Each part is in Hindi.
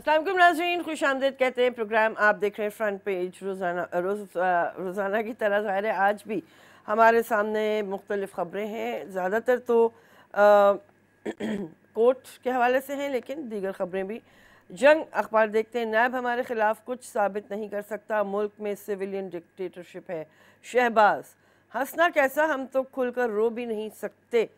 अस्सलाम वालेकुम नाज़रीन, खुश आमदीद कहते हैं। प्रोग्राम आप देख रहे हैं फ्रंट पेज। रोज़ाना की तरह ज़ाहिर है आज भी हमारे सामने मुख्तलिफ़ ख़बरें हैं। ज़्यादातर तो कोर्ट के हवाले से हैं, लेकिन दीगर ख़बरें भी। जंग अखबार देखते हैं। नैब हमारे ख़िलाफ़ कुछ साबित नहीं कर सकता, मुल्क में सिविलियन डिक्टेटरशिप है। शहबाज, हंसना कैसा, हम तो खुलकर रो भी नहीं सकते।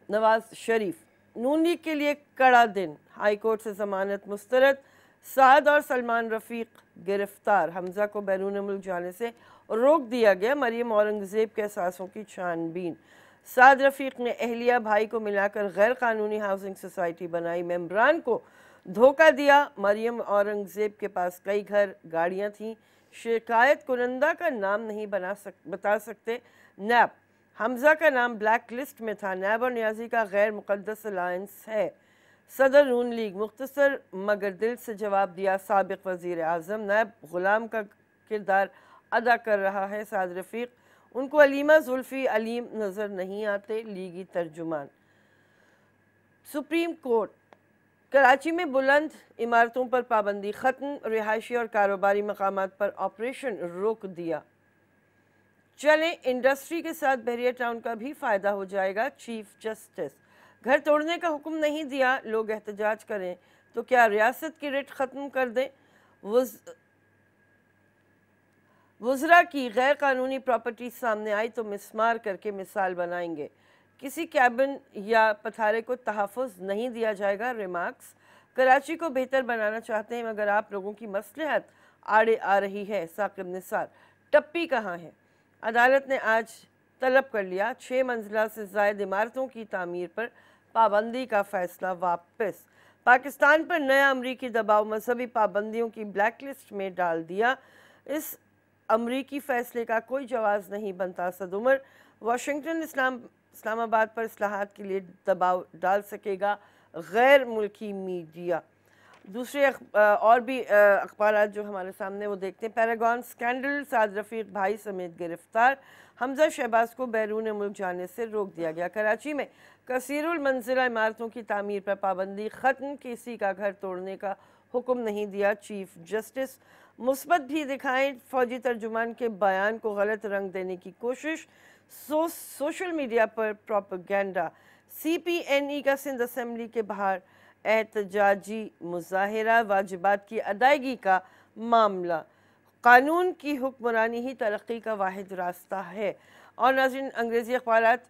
नवाज शरीफ, नून लीग के लिए कड़ा दिन, हाई कोर्ट से जमानत मुस्तरद। साद और सलमान रफ़ीक गिरफ्तार, हमजा को बैरून मुल्क जाने से रोक दिया गया। मरियम औरंगज़ेब के असासों की छानबीन। साद रफ़ीक ने अहलिया भाई को मिलाकर गैर कानूनी हाउसिंग सोसाइटी बनाई, मेम्बरान को धोखा दिया। मरियम औरंगज़ेब के पास कई घर गाड़ियाँ थीं, शिकायत कुनंदा का नाम नहीं बता सकते। नैब, हमजा का नाम ब्लैक लिस्ट में था। नैब और न्याजी का गैर मुक़द्दस अलायंस है। सदर नून लीग, मुख्तसर मगर दिल से जवाब दिया साबिक़ वज़ीर आज़म। नैब ग़ुलाम का किरदार अदा कर रहा है साद रफ़ीक, उनको अलीमा जुल्फ़ी अलीम नज़र नहीं आते। लीगी तर्जुमान। सुप्रीम कोर्ट, कराची में बुलंद इमारतों पर पाबंदी ख़त्म, रिहायशी और कारोबारी मकामात पर ऑपरेशन रोक दिया। चलें, इंडस्ट्री के साथ बहरिया टाउन का भी फ़ायदा हो जाएगा। चीफ जस्टिस, घर तोड़ने का हुक्म नहीं दिया, लोग एहतजाज करें तो क्या रियासत की रिट ख़त्म कर दें। वज़रा की गैर कानूनी प्रॉपर्टी सामने आई तो मिसमार करके मिसाल बनाएंगे। किसी कैबिन या पथारे को तहफ़्फ़ुज़ नहीं दिया जाएगा। रिमार्क्स, कराची को बेहतर बनाना चाहते हैं मगर आप लोगों की मसलहत आड़े आ रही है। साकिब निसार, टप्पी कहाँ है। अदालत ने आज तलब कर लिया, 6 मंजिला से ज़ायद इमारतों की तामीर पर पाबंदी का फ़ैसला वापस। पाकिस्तान पर नया अमरीकी दबाव, मजहबी पाबंदियों की ब्लैक लिस्ट में डाल दिया। इस अमरीकी फ़ैसले का कोई जवाज़ नहीं बनता। सदुमर, वाशिंगटन इस्लामाबाद पर इस्लाहात के लिए दबाव डाल सकेगा गैर मुल्की मीडिया। दूसरे और भी अखबार जो हमारे सामने वो देखते हैं। पैरागॉन स्कैंडल, साद रफ़ीक भाई समेत गिरफ्तार, हमजा शहबाज को बैरून मुल्क जाने से रोक दिया गया। कराची में कसीरुल मंजिला इमारतों की तामीर पर पाबंदी ख़त्म, किसी का घर तोड़ने का हुक्म नहीं दिया चीफ जस्टिस। मुस्बत भी दिखाएं, फौजी तर्जुमान के बयान को गलत रंग देने की कोशिश। सोशल मीडिया पर प्रोपेगेंडा। CPNE का सिंध असम्बली के बाहर एहतजाजी मुजाहिरा, वाजिबात की अदायगी का मामला। कानून की हुक्मरानी ही तरक्की का वाहिद रास्ता है। और नाज़रीन, अंग्रेज़ी अखबारात।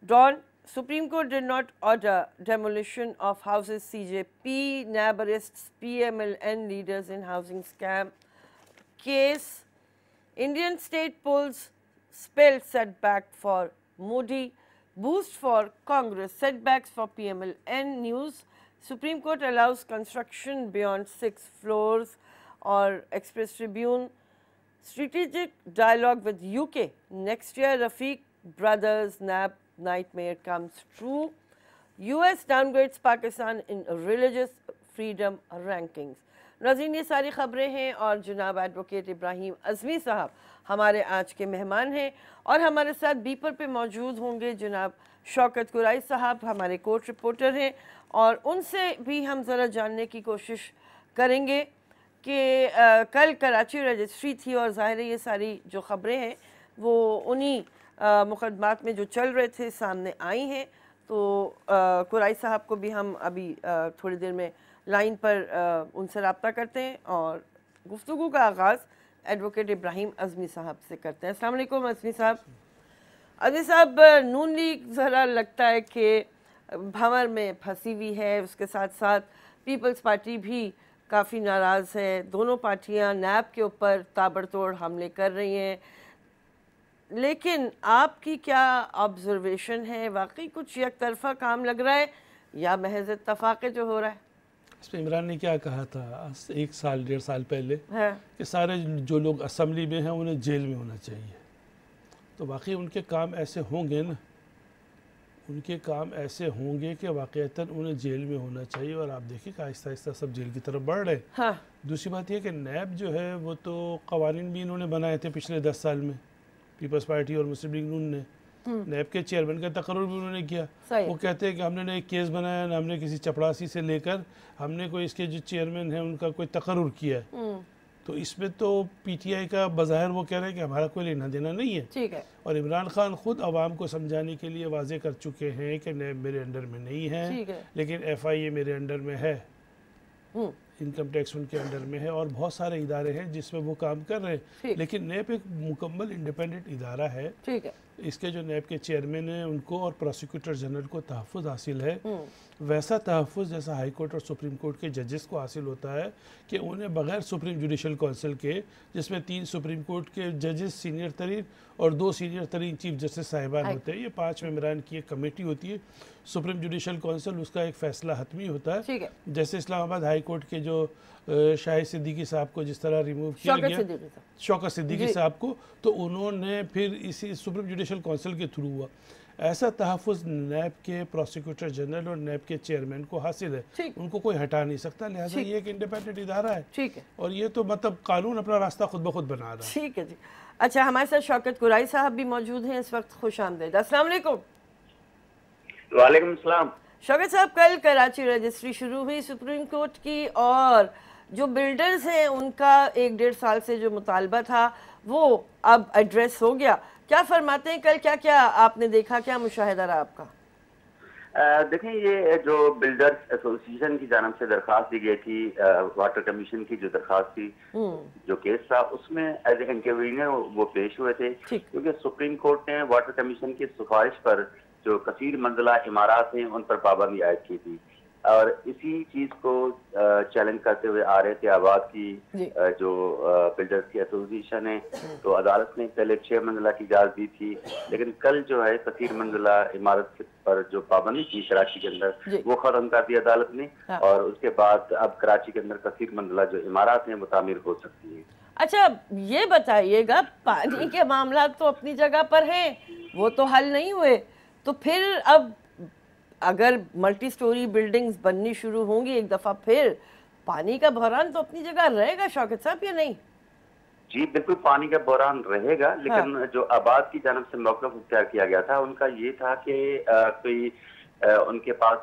Dawn, Supreme Court did not order demolition of houses CJP, NAB arrests PMLN leaders in housing scam case. Indian state polls spell setback for Modi, boost for Congress, setbacks for PMLN. News, Supreme Court allows construction beyond 6 floors. Or Express Tribune, strategic dialogue with UK, next year Rafiq brothers NAB nightmare comes true. US downgrades Pakistan in religious freedom rankings. नाज़रीन, ये सारी ख़बरें हैं और जनाब एडवोकेट इब्राहिम अज़मी साहब हमारे आज के मेहमान हैं और हमारे साथ बीपर पे मौजूद होंगे जनाब शौकत कुरैशी साहब, हमारे कोर्ट रिपोर्टर हैं, और उनसे भी हम ज़रा जानने की कोशिश करेंगे कि कल कराची रजिस्ट्री थी और ज़ाहिर है ये सारी जो ख़बरें हैं वो उन्हीं मुकदमात में जो चल रहे थे सामने आई हैं। तो कुरैशी साहब को भी हम अभी थोड़ी देर में लाइन पर उनसे रब्ता करते हैं और गुफ्तगू का आगाज़ एडवोकेट इब्राहिम अज़मी साहब से करते हैं। अस्सलाम वालेकुम अज़मी साहब। अज़मी साहब, नून लीग ज़रा लगता है कि भंवर में फंसी हुई है, उसके साथ साथ पीपल्स पार्टी भी काफ़ी नाराज़ है। दोनों पार्टियां नैब के ऊपर ताबड़तोड़ हमले कर रही हैं, लेकिन आपकी क्या ऑब्जर्वेशन है? वाकई कुछ एक तरफा काम लग रहा है या महज इत्तफाक़ जो हो रहा है? इसमें इमरान ने क्या कहा था 1 साल 1.5 साल पहले कि सारे जो लोग असम्बली में हैं उन्हें जेल में होना चाहिए। तो वाकई उनके काम ऐसे होंगे ना, उनके काम ऐसे होंगे कि वाक़ईतन उन्हें जेल में होना चाहिए। और आप देखिए कि आहिस्ता आहिस्ता सब जेल की तरफ बढ़ रहे हैं। हाँ। दूसरी बात यह कि नैब जो है वो तो कवानीन भी इन्होंने बनाए थे पिछले 10 साल में, पीपल्स पार्टी और मुस्लिम लीग नून ने, नैब के चेयरमैन का तकर्रुर भी उन्होंने किया। वो कहते हैं कि हमने एक केस बनाया ना, हमने किसी चपरासी से लेकर हमने कोई इसके जो चेयरमैन है उनका कोई तकर्रुर किया है। तो इसमें तो पीटीआई का बज़ाहिर वो कह रहे हैं कि हमारा कोई लेना देना नहीं है। ठीक है। और इमरान खान खुद आवाम को समझाने के लिए वाजे कर चुके हैं कि नैब मेरे अंडर में नहीं है, लेकिन एफआईए मेरे अंडर में है, इनकम टैक्स उनके अंडर में है और बहुत सारे इदारे हैं जिसमें वो काम कर रहे हैं। लेकिन नैब एक मुकम्मल इंडिपेंडेंट इदारा है। ठीक है। इसके जो नैब के चेयरमैन हैं उनको और प्रोसिक्यूटर जनरल को तहफ़्फ़ुज़ हासिल है, वैसा तहफ़्फ़ुज़ जैसा हाई कोर्ट और सुप्रीम कोर्ट के जजेस को हासिल होता है कि उन्हें बगैर सुप्रीम जुडिशल काउंसिल के, जिसमें 3 सुप्रीम कोर्ट के जजेस सीनियर तरीन और 2 सीनियर तरीन चीफ जस्टिस साहिबान होते हैं, ये 5 मेंबरान की एक कमेटी होती है। सुप्रीम जुडिशल काउंसिल उसका एक फ़ैसला हतमी होता है। जैसे इस्लामाबाद हाई कोर्ट के जो शाहिद सिद्दीकी साहब को जिस तरह रिमूव किया गया, शौकत सिद्दीकी साहब को, तो उन्होंने फिर इसी सुप्रीम जुडिशल काउंसिल के थ्रू हुआ। ऐसा तहफ़्फ़ुज़ नैब के प्रोसिक्यूटर जनरल और नैब के चेयरमैन को हासिल है, उनको कोई हटा नहीं सकता। लिहाजा ये एक इंडिपेंडेंट इदारा है। ठीक है। और ये तो मतलब कानून अपना रास्ता खुद ब खुद बना रहा है। ठीक है जी। अच्छा, हमारे साथ शौकत कुरैशी साहब भी मौजूद हैं इस वक्त। खुश आमदीद। अस्सलाम वालेकुम। वालेकुम सलाम। शौकत साहब, कल कराची रजिस्ट्री शुरू हुई सुप्रीम कोर्ट की, और जो बिल्डर्स हैं उनका 1-1.5 साल से जो मुतालबा था वो अब एड्रेस हो गया। क्या फरमाते हैं, कल क्या क्या आपने देखा, क्या मुशाहिदा रहा आपका? देखें, ये जो बिल्डर्स एसोसिएशन की जानब से दरख्वास्त दी गई थी, वाटर कमीशन की जो दरख्वास्त थी, जो केस था, उसमें एज ए इंटरवीनर वो पेश हुए थे, क्योंकि सुप्रीम कोर्ट ने वाटर कमीशन की सिफारिश पर जो कसीर मंजिला इमारत हैं उन पर पाबंदी आयद की थी, और इसी चीज को चैलेंज करते हुए आ रहे थे आबाद की जो बिल्डर्स की एसोसिएशन है। तो अदालत ने पहले 6 मंजिला की इजाजत दी थी, लेकिन कल जो है कसीर मंजिला इमारत पर जो पाबंदी थी कराची के अंदर वो खत्म कर दी अदालत ने, और उसके बाद अब कराची के अंदर कसीर मंजिला जो इमारत हैं वो तामीर हो सकती है। अच्छा, ये बताइएगा, पानी के मामला तो अपनी जगह पर हैं, वो तो हल नहीं हुए, तो फिर अब अगर मल्टी स्टोरी बिल्डिंग्स बननी शुरू होंगी एक दफ़ा, फिर पानी का बहरान तो अपनी जगह रहेगा शौकत साहब, या नहीं? जी बिल्कुल, पानी का बहरान रहेगा, लेकिन जो आबाद की जानब से मौक़िफ़ इख्तियार किया गया था उनका ये था कि कोई उनके पास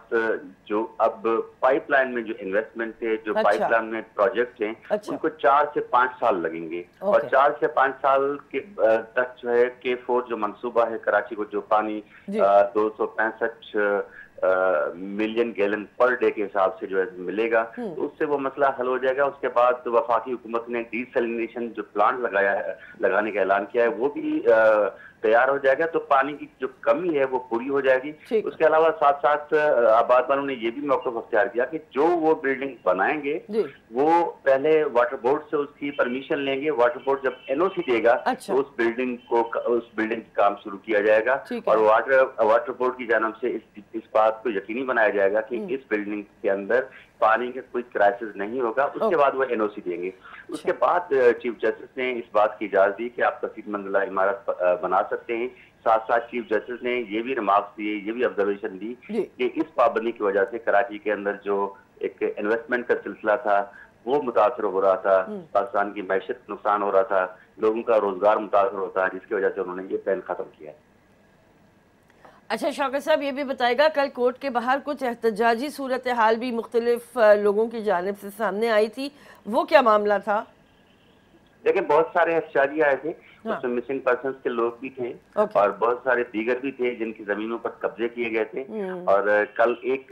जो अब पाइपलाइन में जो इन्वेस्टमेंट थे, जो पाइपलाइन में प्रोजेक्ट हैं, उनको 4 से 5 साल लगेंगे, और 4 से 5 साल के तक जो है K4 जो मंसूबा है कराची को जो पानी 265 मिलियन गैलन पर डे के हिसाब से जो है मिलेगा, तो उससे वो मसला हल हो जाएगा। उसके बाद वफाकी हुकूमत ने डीसैलिनेशन जो प्लांट लगाने का ऐलान किया है वो भी तैयार हो जाएगा, तो पानी की जो कमी है वो पूरी हो जाएगी। उसके अलावा साथ साथ आबाद वालों ने ये भी मौक़िफ़ इख्तियार किया कि जो वो बिल्डिंग बनाएंगे वो पहले वाटर बोर्ड से उसकी परमिशन लेंगे। वाटर बोर्ड जब एनओसी देगा तो उस बिल्डिंग की काम शुरू किया जाएगा, और वाटर बोर्ड की जानब से इस बात को यकीनी बनाया जाएगा कि इस बिल्डिंग के अंदर पानी का कोई क्राइसिस नहीं होगा। उसके बाद वो एनओसी देंगे। उसके बाद चीफ जस्टिस ने इस बात की इजाजत दी कि आप कसीर मंजिला इमारत बना सकते हैं। साथ साथ चीफ जस्टिस ने ये भी रिमार्क्स दिए, ये भी ऑब्जर्वेशन दी कि इस पाबंदी की वजह से कराची के अंदर जो एक इन्वेस्टमेंट का सिलसिला था वो मुतासर हो रहा था, पाकिस्तान की मैशत नुकसान हो रहा था, लोगों का रोजगार मुतासर होता है, जिसकी वजह से उन्होंने ये प्लान खत्म किया है। अच्छा शौकत साहब, ये भी बताएगा, कल कोर्ट के बाहर कुछ एहतजाजी सूरत हाल भी मुख्तलिफ लोगों की जानिब से सामने आई थी, वो क्या मामला था? देखिए, बहुत सारे एहतजाजी आए थे, उसमें मिसिंग पर्संस के लोग भी थे और बहुत सारे दीगर भी थे जिनकी जमीनों पर कब्जे किए गए थे। और कल एक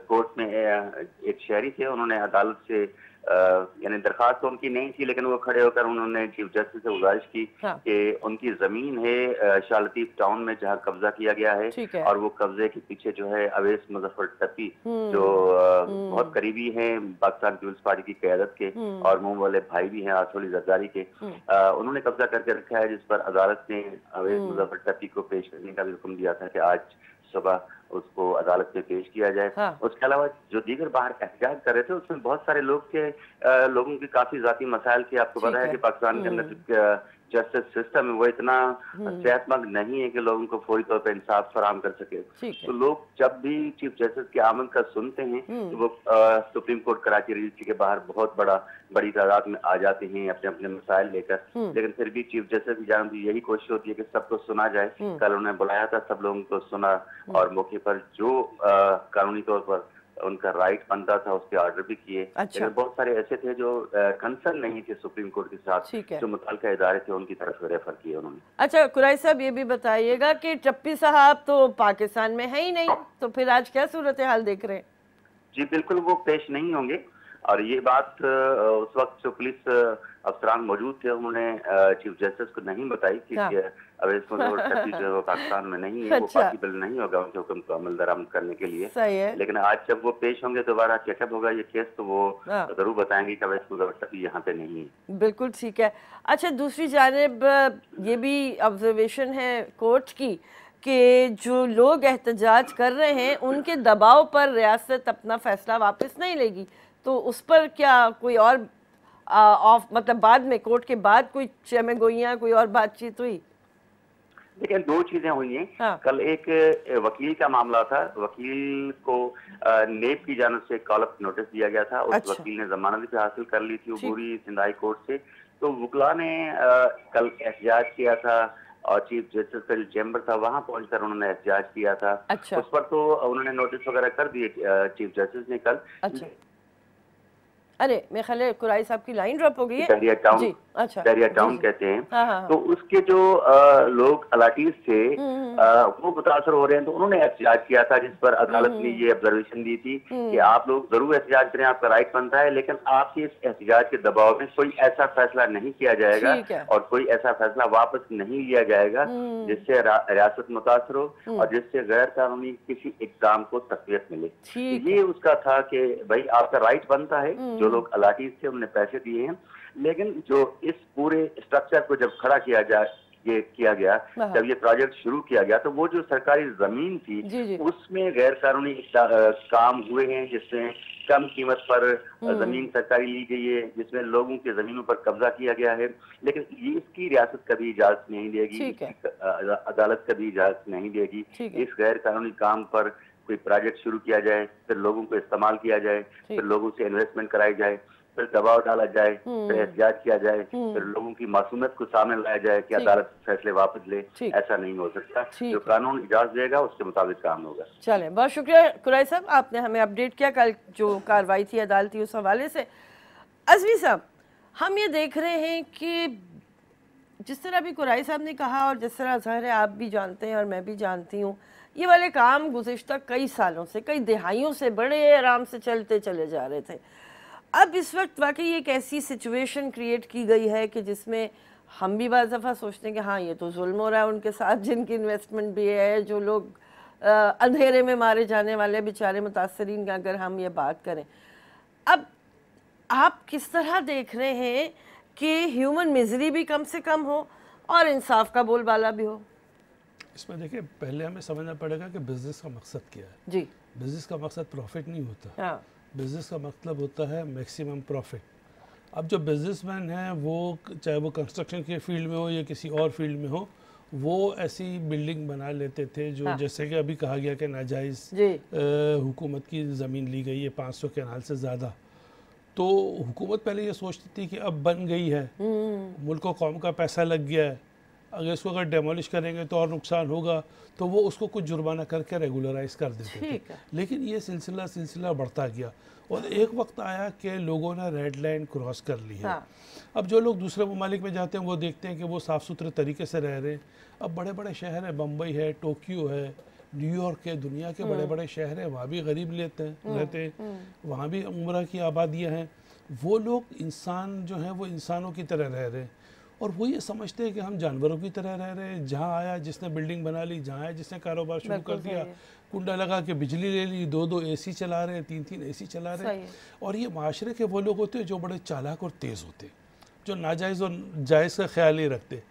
कोर्ट में एक शहरी थे, उन्होंने अदालत से यानी दरखास्त तो उनकी नहीं थी, लेकिन वो खड़े होकर उन्होंने चीफ जस्टिस से गुजारिश की कि उनकी जमीन है शालतीफ टाउन में जहाँ कब्जा किया गया है, और वो कब्जे के पीछे जो है अवैस मुजफ्फर टप्पी जो बहुत करीबी हैं पाकिस्तान पीपल्स पार्टी की क़यादत के और मुंह वाले भाई भी हैं आसोली जरदारी के, उन्होंने कब्जा करके रखा है, जिस पर अदालत ने अवैस मुजफ्फर टप्पी को पेश करने का भी हुक्म दिया था कि आज सुबह उसको अदालत में पेश किया जाए। उसके अलावा जो दीगर बाहर एहतजाज कर रहे थे उसमें बहुत सारे लोगों की काफी जाती मसाइल थे। आपको पता है कि पाकिस्तान के अंदर जस्टिस सिस्टम है वो इतना सेहतमंद नहीं है कि लोगों को फौरी तौर पर इंसाफ फराहम कर सके। तो लोग जब भी चीफ जस्टिस की आमद का सुनते हैं तो वो सुप्रीम कोर्ट कराची रजिस्ट्री के बाहर बहुत बड़ी तादाद में आ जाते हैं अपने अपने मसाइल लेकर, लेकिन फिर भी चीफ जस्टिस की जानिब से यही कोशिश होती है कि सबको सुना जाए। कल उन्होंने बुलाया था, सब लोगों को सुना और मौके पर जो कानूनी तौर पर उनका राइट बनता था उसके ऑर्डर भी किए। लेकिन बहुत सारे ऐसे थे जो कंसर्न नहीं थे सुप्रीम कोर्ट के साथ, जो मुतल्लिका इदारे थे उनकी तरफ रेफर किए उन्होंने। अच्छा कुरैशी साहब, ये भी बताइएगा कि टप्पी साहब तो पाकिस्तान में है ही नहीं, तो फिर आज क्या सूरत हाल देख रहे हैं? जी बिल्कुल, वो पेश नहीं होंगे और ये बात उस वक्त जो पुलिस अफसरान मौजूद थे उन्होंने चीफ जस्टिस को नहीं बताई कि अवैध जो पाकिस्तान में नहीं है, वो पॉसिबल नहीं होगा उनके हुक्म को अमल दरामद करने के लिए। लेकिन आज जब वो पेश होंगे दोबारा चेकअप होगा ये केस, तो वो जरूर बताएंगे कि अवैध यहाँ पे नहीं है। बिल्कुल ठीक है। अच्छा, दूसरी जानिब ये भी ऑब्जर्वेशन है कोर्ट की कि जो लोग एहतजाज कर रहे हैं उनके दबाव पर रियासत अपना फैसला वापस नहीं लेगी, तो उस पर क्या कोई और मतलब बाद में कोर्ट के बाद कोई चमे गोइयां कोई और बातचीत हुई? देखिए, दो चीजें हुई हैं। कल एक वकील का मामला था, वकील को नेब की जानिब से कॉल अप नोटिस दिया गया था। उस वकील ने जमानत भी हासिल कर ली थी उबूरी सिंध हाई कोर्ट से। तो वकला ने कल एहतजाज किया था और चीफ जस्टिस का जो चैम्बर था वहां पहुंचकर उन्होंने एहतजाज किया था। उस पर तो उन्होंने नोटिस वगैरह कर दिए चीफ जस्टिस ने कल। अरे मेरे ख्याल है कुरैशी साहब की लाइन ड्रॉप हो गई है। दरिया टाउन, दरिया टाउन कहते हैं। तो उसके जो लोग अलाटीज थे वो मुतासर हो रहे हैं, तो उन्होंने एहतजाज किया था, जिस पर अदालत ने ये ऑब्जर्वेशन दी थी कि आप लोग जरूर एहतजाज करें, आपका राइट बनता है, लेकिन आपके इस एहतजाज के दबाव में कोई ऐसा फैसला नहीं किया जाएगा और कोई ऐसा फैसला वापस नहीं लिया जाएगा जिससे रियासत मुतासर हो और जिससे गैर कानूनी किसी इक़दाम को तक़वियत मिले। ये उसका था कि भाई आपका राइट बनता है। जो लोग अलाटीज थे उन्होंने पैसे दिए हैं, लेकिन जो इस पूरे स्ट्रक्चर को जब खड़ा किया गया, जब ये प्रोजेक्ट शुरू किया गया, तो वो जो सरकारी जमीन थी उसमें गैर कानूनी काम हुए हैं, जिसमें कम कीमत पर जमीन सरकारी ली गई है, जिसमें लोगों के जमीनों पर कब्जा किया गया है। लेकिन ये इसकी रियासत कभी इजाजत नहीं देगी, अदालत कभी इजाजत नहीं देगी। इस गैर कानूनी काम पर कोई प्रोजेक्ट शुरू किया जाए, फिर लोगों को इस्तेमाल किया जाए, फिर लोगों से इन्वेस्टमेंट कराई जाए, फिर दबाव डाला जाए, फिर एहतजाज किया जाए, फिर लोगों की मासूमियत को सामने लाया जाए कि अदालत फैसले वापस ले। ऐसा नहीं हो सकता। जो कानून इजाजत देगा उसके मुताबिक काम होगा। चलें, बहुत शुक्रिया कुरैशी साहब, आपने हमें अपडेट किया कल जो कार्रवाई थी अदालती उस हवाले से। अज़मी साहब, हम ये देख रहे हैं कि जिस तरह अभी कुरैशी साहब ने कहा और जिस तरह ज़ाहिर है आप भी जानते हैं और मैं भी जानती हूँ, ये वाले काम गुज़िश्ता कई सालों से, कई दिहाइयों से बड़े आराम से चलते चले जा रहे थे। अब इस वक्त वाकई एक ऐसी सिचुएशन क्रिएट की गई है कि जिसमें हम भी बाज़ दफ़ा सोचते हैं कि हाँ ये तो जुल्म हो रहा है उनके साथ, जिनकी इन्वेस्टमेंट भी है, जो लोग अंधेरे में मारे जाने वाले बेचारे मुतासरीन का अगर हम ये बात करें। अब आप किस तरह देख रहे हैं कि ह्यूमन मिजरी भी कम से कम हो और इंसाफ का बोलबाला भी हो? इसमें देखिए, पहले हमें समझना पड़ेगा कि बिजनेस का मकसद क्या है। जी, बिजनेस का मकसद प्रॉफिट नहीं होता। बिजनेस का मतलब होता है मैक्सिमम प्रॉफिट। अब जो बिजनेसमैन हैं वो चाहे वो कंस्ट्रक्शन के फील्ड में हो या किसी और फील्ड में हो, वो ऐसी बिल्डिंग बना लेते थे जो जैसे कि अभी कहा गया कि नाजायज़ हुकूमत की ज़मीन ली गई है 500 कैनाल से ज़्यादा। तो हुकूमत पहले ये सोचती थी कि अब बन गई है, मुल्क और कौम का पैसा लग गया है, अगर इसको अगर डेमोलिश करेंगे तो और नुकसान होगा, तो वो उसको कुछ जुर्माना करके रेगुलराइज कर देते थे। लेकिन ये सिलसिला बढ़ता गया और एक वक्त आया कि लोगों ने रेड लाइन क्रॉस कर ली है। अब जो लोग दूसरे ममालिक में जाते हैं वो देखते हैं कि वो साफ़ सुथरे तरीके से रह रहे हैं। अब बड़े बड़े शहर हैं, बम्बई है, टोक्यो है, न्यूयॉर्क है, दुनिया के बड़े बड़े शहर हैं, वहाँ भी गरीब रहते हैं, वहाँ भी उम्र की आबादियाँ हैं। वो लोग इंसान जो हैं वो इंसानों की तरह रह रहे हैं और वो ये समझते हैं कि हम जानवरों की तरह रह रहे हैं। जहाँ आया जिसने बिल्डिंग बना ली, जहाँ आया जिसने कारोबार शुरू कर दिया, कुंडा लगा के बिजली ले ली, 2-2 AC चला रहे हैं, 3-3 AC चला रहे हैं। और ये माशरे के वो लोग होते हैं जो बड़े चालाक और तेज़ होते हैं, जो नाजायज़ और जायज़ का ख्याल नहीं रखते,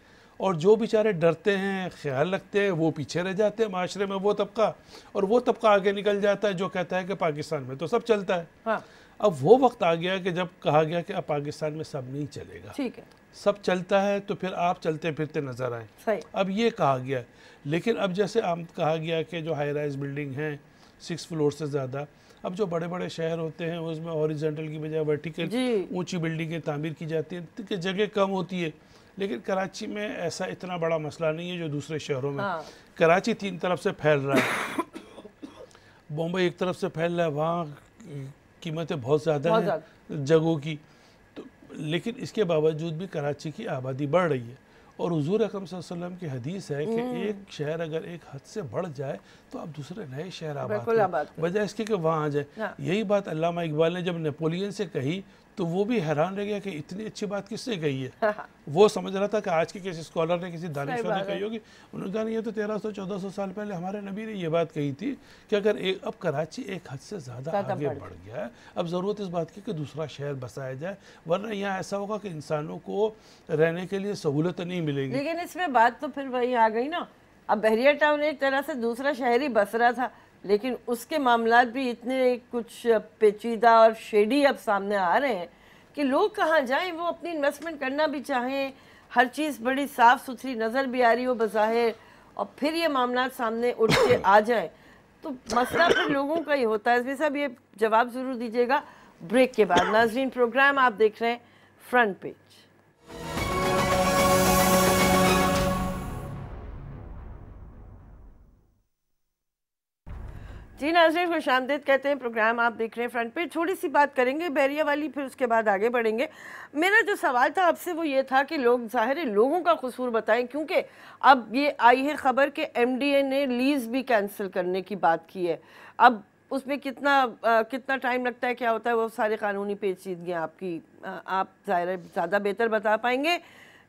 और जो बेचारे डरते हैं, ख्याल रखते हैं, वो पीछे रह जाते हैं माशरे में, वो तबका। और वो तबका आगे निकल जाता है जो कहता है कि पाकिस्तान में तो सब चलता है। अब वो वक्त आ गया कि जब कहा गया कि अब पाकिस्तान में सब नहीं चलेगा, ठीक है, सब चलता है तो फिर आप चलते फिरते नजर आए, सही। अब ये कहा गया है। लेकिन अब जैसे आप कहा गया कि जो हाई राइज बिल्डिंग हैं 6 फ्लोर से ज़्यादा, अब जो बड़े बड़े शहर होते हैं उसमें हॉरिजॉन्टल की बजाय वर्टिकल ऊंची बिल्डिंगें तामीर की जाती हैं कि जगह कम होती है। लेकिन कराची में ऐसा इतना बड़ा मसला नहीं है जो दूसरे शहरों में। हाँ। कराची 3 तरफ से फैल रहा है, बॉम्बे एक तरफ से फैल रहा है, वहाँ कीमतें बहुत ज़्यादा हैं जगहों की, तो लेकिन इसके बावजूद भी कराची की आबादी बढ़ रही है। और हुजूर अकरम सल्लल्लाहु अलैहि वसल्लम की हदीस है कि एक शहर अगर एक हद से बढ़ जाए तो आप दूसरे नए शहर आबाद करें, वजह इसकी कि वहाँ आ जाए। हाँ। यही बात अल्लामा इकबाल ने जब नेपोलियन से कही तो वो भी हैरान रह गया कि इतनी अच्छी बात किसने कही है। वो समझ रहा था कि आज के किसी स्कॉलर ने, किसी दानिशवर ने कही होगी। उन्होंने कहा ये तो 1300-1400 साल पहले हमारे नबी ने ये बात कही थी कि अगर अब कराची एक हद से ज़्यादा आगे बढ़ गया है, अब ज़रूरत इस बात की कि दूसरा शहर बसाया जाए, वरना यहाँ ऐसा होगा कि इंसानों को रहने के लिए सहूलत नहीं मिलेगी। लेकिन इसमें बात तो फिर वही आ गई ना, अब बहरिया टाउन एक तरह से दूसरा शहर ही बस रहा था, लेकिन उसके मामलात भी इतने कुछ पेचीदा और शेडी अब सामने आ रहे हैं कि लोग कहाँ जाएं। वो अपनी इन्वेस्टमेंट करना भी चाहें, हर चीज़ बड़ी साफ़ सुथरी नज़र भी आ रही हो बज़ाहिर, और फिर ये मामलात सामने उठ के आ जाएं तो मसला फिर लोगों का ही होता है। इसमें साहब ये जवाब ज़रूर दीजिएगा ब्रेक के बाद। नाज़रीन, प्रोग्राम आप देख रहे हैं फ्रंट पेज। जी नाज़रीन, खुशामदीद कहते हैं, प्रोग्राम आप देख रहे हैं फ्रंट पे। थोड़ी सी बात करेंगे बहरिया वाली, फिर उसके बाद आगे बढ़ेंगे। मेरा जो सवाल था आपसे वो ये था कि लोग, ज़ाहिर है लोगों का कसूर बताएं, क्योंकि अब ये आई है खबर कि एमडीए ने लीज़ भी कैंसिल करने की बात की है। अब उसमें कितना टाइम लगता है, क्या होता है, वो सारे कानूनी पेचीदगियाँ आपकी आप ज़ाहिर है ज़्यादा बेहतर बता पाएंगे,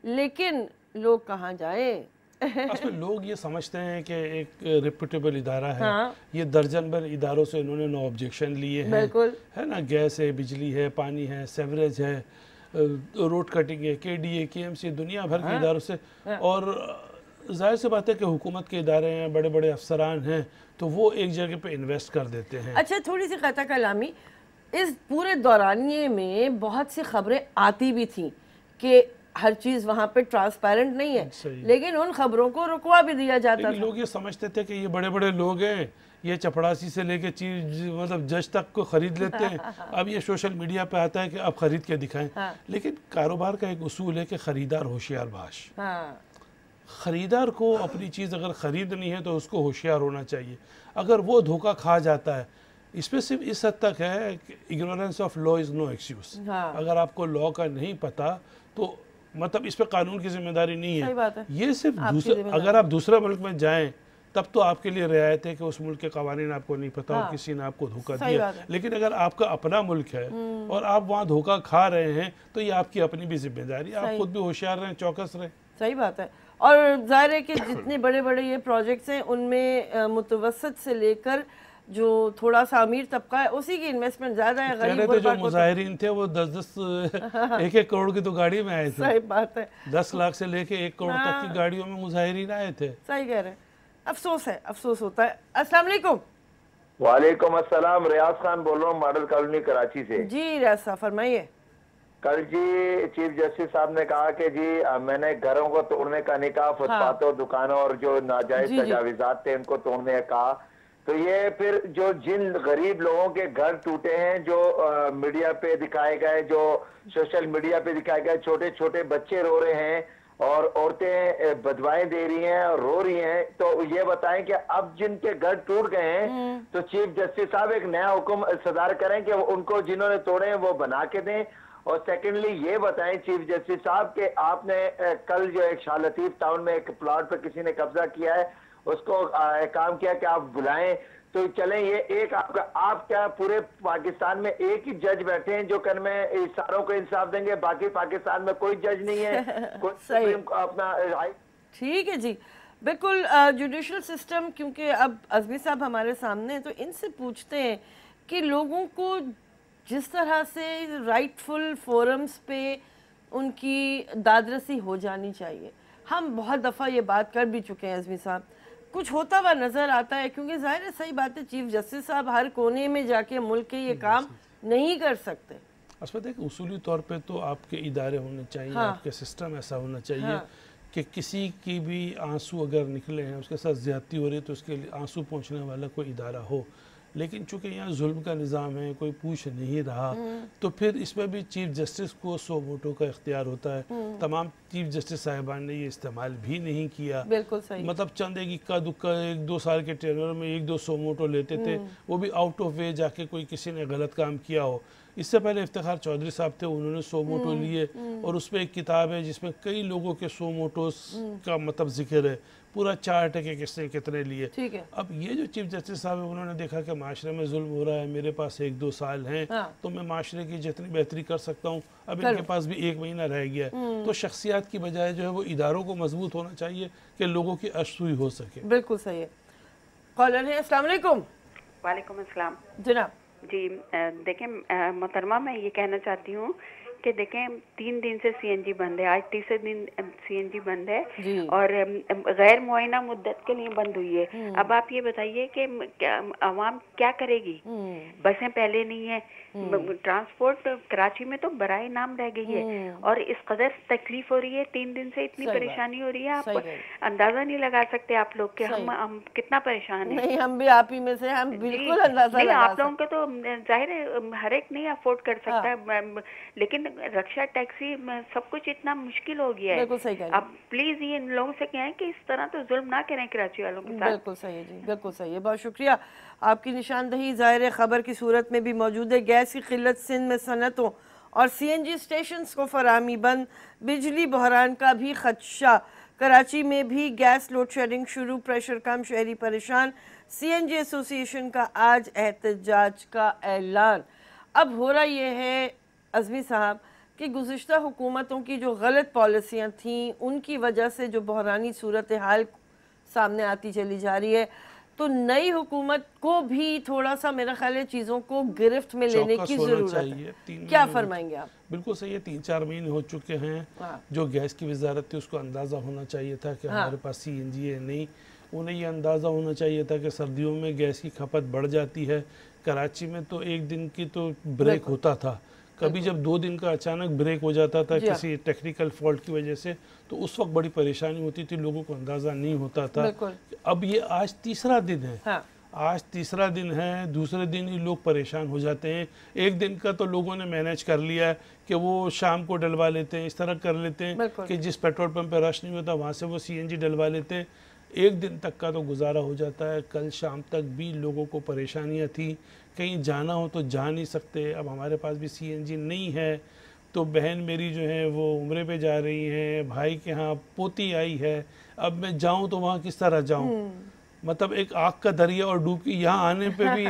लेकिन लोग कहाँ जाएँ? असल लोग ये समझते हैं कि एक रेप्यूटेबल इदारा है। हाँ। ये दर्जन भर इदारों से इन्होंने नो ऑब्जेक्शन लिए हैं, है ना, गैस है, बिजली है, पानी है, सेवरेज है, रोड कटिंग है, केडीए, केएमसी, दुनिया भर के इदारों से। और जाहिर सी बात है कि हुकूमत के इदारे हैं, बड़े बड़े अफसरान हैं, तो वो एक जगह पे इन्वेस्ट कर देते हैं। अच्छा, थोड़ी सी कता कलामी, इस पूरे दौरानिए में बहुत सी खबरें आती भी थी कि हर चीज़ वहाँ पे ट्रांसपेरेंट नहीं है, लेकिन उन खबरों को रुकवा भी दिया जाता था। लोग ये समझते थे कि ये बड़े बड़े लोग हैं, ये चपड़ासी से लेके चीज मतलब जज तक को खरीद लेते हैं। अब ये सोशल मीडिया पे आता है कि अब खरीद के दिखाएं। लेकिन कारोबार का एक उसूल है कि खरीदार होशियार बाश। खरीदार को अपनी चीज़ अगर खरीदनी है तो उसको होशियार होना चाहिए। अगर वो धोखा खा जाता है, इसमें सिर्फ इस हद तक है कि ignorance of law is no excuse. अगर आपको लॉ का नहीं पता तो मतलब इस पे कानून की जिम्मेदारी नहीं है, बात है। ये सिर्फ अगर आप दूसरे मुल्क में जाएं तब तो आपके लिए रियायत है कि उस मुल्क के कानून आपको नहीं पता और किसी ने आपको धोखा दिया। लेकिन अगर आपका अपना मुल्क है और आप वहाँ धोखा खा रहे हैं तो ये आपकी अपनी भी जिम्मेदारी, आप खुद भी होशियार रहें, चौकस रहें। सही बात है। और जाहिर है कि जितने बड़े बड़े ये प्रोजेक्ट्स हैं उनमें मुतवसत से लेकर जो थोड़ा सा अमीर तबका है उसी की इन्वेस्टमेंट ज्यादा है। गरीब तो जो मुजाहिरीन थे वो 10-10 एक करोड़ की तो गाड़ी में आए थे। सही बात है। 10 लाख से लेके 1 करोड़ तक की गाड़ियों में मुजाहिरीन आए थे। सही कह रहे हैं। अफसोस है, अफसोस होता है। अस्सलाम वालेकुम। वालेकुम अस्सलाम, रियाज खान बोल रहा हूँ मॉडल कॉलोनी कराची से। जी रियाज साहब फरमाइए। कल जी चीफ जस्टिस साहब ने कहा कि जी मैंने घरों को तोड़ने का नहीं कहा, फुटपाथों, दुकानों और जो नाजायज तजावीज़ात थे उनको तोड़ने का कहा। तो ये फिर जो जिन गरीब लोगों के घर टूटे हैं, जो मीडिया पे दिखाए गए, जो सोशल मीडिया पे दिखाए गए, छोटे छोटे बच्चे रो रहे हैं और औरतें बदवाएं दे रही हैं और रो रही हैं, तो ये बताएं कि अब जिनके घर टूट गए हैं तो चीफ जस्टिस साहब एक नया हुक्म सदार करें कि उनको जिन्होंने तोड़े हैं वो बना के दें। और सेकेंडली ये बताएं चीफ जस्टिस साहब कि आपने कल जो एक शाह लतीफ टाउन में एक प्लॉट पर किसी ने कब्जा किया है, उसको काम किया कि आप बुलाएं तो चलें। ये एक आप क्या पूरे पाकिस्तान में एक ही जज बैठे हैं जो कल में सारों को इंसाफ देंगे, बाकी पाकिस्तान में कोई जज नहीं है, कोई अपना। ठीक है जी, बिल्कुल। जुडिशल सिस्टम, क्योंकि अब अज़मी साहब हमारे सामने, तो इनसे पूछते हैं कि लोगों को जिस तरह से राइटफुल फोरम्स पे उनकी दादरसी हो जानी चाहिए। हम बहुत दफ़ा ये बात कर भी चुके हैं अज़मी साहब, कुछ होता हुआ नज़र आता है, क्योंकि ज़ाहिर है सही बात है चीफ जस्टिस साहब हर कोने में जाके मुल्क के ये काम नहीं कर सकते। असल में उसूली तौर पे तो आपके इदारे होने चाहिए, हाँ। आपके सिस्टम ऐसा होना चाहिए, हाँ। कि किसी की भी आंसू अगर निकले हैं, उसके साथ ज़्यादती हो रही है, तो उसके लिए आंसू पहुंचने वाला कोई इदारा हो। लेकिन चूंकि यहाँ जुल्म का निज़ाम है, कोई पूछ नहीं रहा, तो फिर इसमें भी चीफ जस्टिस को सो वोटों का इख्तियार होता है। तमाम चीफ जस्टिस साहिबान ने ये इस्तेमाल भी नहीं किया। बिल्कुल सही। मतलब चंद एक इक्का दुक्का 1-2 साल के टेनर में 1-2 सो वोटो लेते थे, वो भी आउट ऑफ वे जाके कोई किसी ने गलत काम किया हो। इससे पहले इफ्तिखार चौधरी साहब थे, उन्होंने 100 मोटो लिए, और उसमें एक किताब है जिसमें कई लोगों के 100 मोटोस का मतलब जिक्र है, पूरा चार्ट है कि किसने कितने लिए। ठीक है। अब ये जो चीफ जस्टिस साहब है, उन्होंने देखा कि माशरे में जुल्म हो रहा है, मेरे पास 1-2 साल हैं, हाँ। तो मैं माशरे की जितनी बेहतरी कर सकता हूँ, अब इनके पास भी 1 महीना रह गया है, तो शख्सियात की बजाय जो है वो इदारों को मजबूत होना चाहिए कि लोगों की अशसुई हो सके। बिल्कुल सही है। कॉलर है, अस्सलाम वालेकुम। वालेकुम अस्सलाम जनाब। जी देखें मोहतरमा, मैं ये कहना चाहती हूँ कि देखें 3 दिन से सीएनजी बंद है, आज तीसरे दिन सीएनजी बंद है और गैर मुआयना मुद्दत के लिए बंद हुई है। अब आप ये बताइए कि आवाम क्या करेगी? बसें पहले नहीं है, ट्रांसपोर्ट कराची में तो बराए नाम रह गई है, और इस कदर तकलीफ हो रही है, 3 दिन से इतनी परेशानी हो रही है, आप अंदाजा नहीं लगा सकते आप लोग के हम कितना परेशान है। नहीं, हम भी आप ही में से, हम बिल्कुल अंदाजा नहीं, आप लोगों के तो जाहिर है हर एक नहीं अफोर्ड कर सकता है, लेकिन रक्षा टैक्सी सब कुछ इतना मुश्किल हो गया है। आप प्लीज ये इन लोगों से कहें कि इस तरह तो जुल्म ना करें कराची वालों के साथ। बिल्कुल सही है जी, बिल्कुल सही है, बहुत शुक्रिया। आपकी निशानदही ज़ाहिर खबर की सूरत में भी मौजूद है। गैस की किल्लत सिंध में सनतों और सीएनजी स्टेशंस को फराहमी बंद, बिजली बहरान का भी खदशा, कराची में भी गैस लोड शेडिंग शुरू, प्रेशर कम, शहरी परेशान, सीएनजी एसोसिएशन का आज एहतजाज का ऐलान। अब हो रहा ये है अज़मी साहब कि गुज़िश्ता हुकूमतों की जो गलत पॉलिसियाँ थीं, उनकी वजह से जो बहरानी सूरत हाल सामने आती चली जा रही है, तो नई हुकूमत को भी थोड़ा सा मेरा ख्याल है चीज़ों को गिरफ्त में लेने की ज़रूरत है। क्या फरमाएंगे आप? बिल्कुल सही है, 3-4 महीने हो चुके हैं। जो गैस की वजारत थी उसको अंदाज़ा होना चाहिए था कि हमारे पास सीएनजी है नहीं। उन्हें ये अंदाज़ा होना चाहिए था कि सर्दियों में गैस की खपत बढ़ जाती है। कराची में तो 1 दिन की तो ब्रेक होता था, कभी जब 2 दिन का अचानक ब्रेक हो जाता था किसी टेक्निकल फॉल्ट की वजह से, तो उस वक्त बड़ी परेशानी होती थी, लोगों को अंदाज़ा नहीं होता था। अब ये आज तीसरा दिन है, हाँ। आज तीसरा दिन है, दूसरे दिन ही लोग परेशान हो जाते हैं। 1 दिन का तो लोगों ने मैनेज कर लिया है कि वो शाम को डलवा लेते हैं, इस तरह कर लेते हैं कि जिस पेट्रोल पंप पे रश नहीं होता वहाँ से वो सीएनजी डलवा लेते हैं। 1 दिन तक का तो गुजारा हो जाता है। कल शाम तक भी लोगों को परेशानियाँ थी, कहीं जाना हो तो जा नहीं सकते। अब हमारे पास भी सीएनजी नहीं है, तो बहन मेरी जो है वो उम्रे पे जा रही हैं, भाई के यहाँ पोती आई है, अब मैं जाऊँ तो वहाँ किस तरह जाऊँ? मतलब एक आग का दरिया और डूब के यहाँ आने पे भी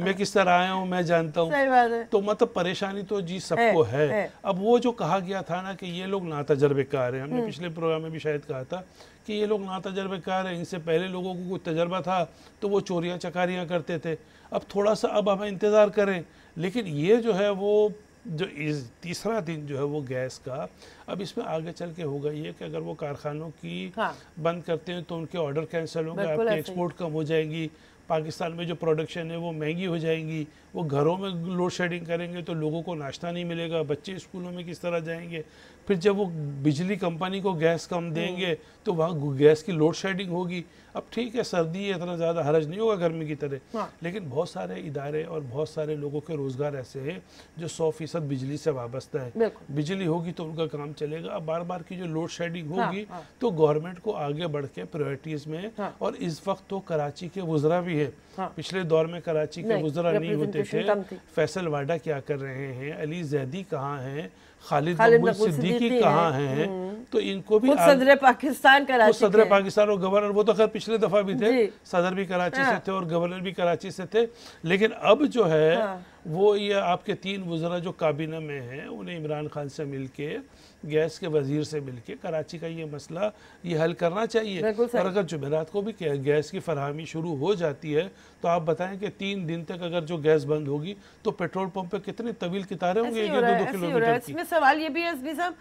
मैं किस तरह आया हूँ मैं जानता हूँ। तो मतलब परेशानी तो जी सबको है। अब वो जो कहा गया था ना कि ये लोग नातजर्बेकार हैं, हमने पिछले प्रोग्राम में भी शायद कहा था कि ये लोग नातजर्बेकार हैं, इनसे पहले लोगों को कुछ तजर्बा था तो वो चोरियाँ चकारियाँ करते थे। अब थोड़ा सा अब हमें इंतज़ार करें, लेकिन ये जो है वो जो इस तीसरा दिन जो है वो गैस का, अब इसमें आगे चल के होगा ये कि अगर वो कारखानों की बंद करते हैं तो उनके ऑर्डर कैंसिल होंगे, आपकी एक्सपोर्ट कम हो जाएगी, पाकिस्तान में जो प्रोडक्शन है वो महंगी हो जाएंगी, वो घरों में लोड शेडिंग करेंगे तो लोगों को नाश्ता नहीं मिलेगा, बच्चे स्कूलों में किस तरह जाएंगे, फिर जब वो बिजली कंपनी को गैस कम देंगे तो वहाँ गैस की लोड शेडिंग होगी। अब ठीक है सर्दी है, इतना ज़्यादा हरज नहीं होगा गर्मी की तरह, लेकिन बहुत सारे इदारे और बहुत सारे लोगों के रोज़गार ऐसे हैं जो 100% बिजली से वाबस्ता है। बिजली होगी तो उनका काम चलेगा। अब बार बार की जो लोड शेडिंग होगी तो गवर्नमेंट को आगे बढ़ के प्रायोरिटीज़ में, और इस वक्त तो कराची के वुज़रा भी है, पिछले दौर में कराची के वुज़रा नहीं होते थे। फैसल वाडा क्या कर रहे हैं, अली जैदी कहाँ हैं, खालिद मकबूल सिद्दीकी कहाँ हैं, तो इनको भी सदर पाकिस्तान कराची, सदर पाकिस्तान और गवर्नर, वो तो खैर पिछले दफा भी थे, सदर भी कराची से थे और गवर्नर भी कराची से थे, लेकिन अब जो है वो ये आपके 3 वुज़रा जो काबीना में हैं उन्हें इमरान खान से मिलके, गैस के वजीर से मिलके कराची का ये मसला ये हल करना चाहिए। और अगर जुमेरात को भी गैस की फरहमी शुरू हो जाती है तो आप बताएं कि 3 दिन तक अगर जो गैस बंद होगी तो पेट्रोल पंप पे कितने तवील कितारें होंगी, 2-2 किलोमीटर की। इसमें सवाल ये भी है एसपी साहब,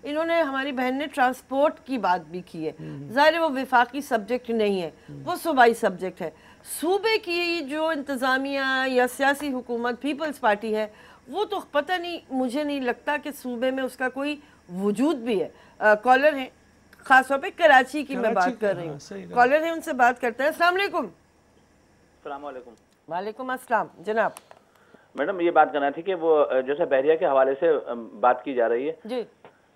इन्होंने, हमारी बहन ने ट्रांसपोर्ट की बात भी की है, ज़ाहिर वो विफाकी सब्जेक्ट नहीं है, वो सूबाई सब्जेक्ट है। सूबे की जो इंतज़ामिया या सियासी हुकूमत पीपल्स पार्टी है वो तो पता नहीं, मुझे नहीं लगता कि सूबे में उसका कोई वजूद भी है। कॉलर है, खासतौर पे कराची की मैं बात कर रही हूँ। कॉलर है, उनसे बात करते हैं। अस्सलाम वालेकुम। अस्सलाम वालेकुम। वालेकुम अस्सलाम। जनाब मैडम ये बात करना थी कि वो जैसे बहरिया के हवाले से बात की जा रही है जी,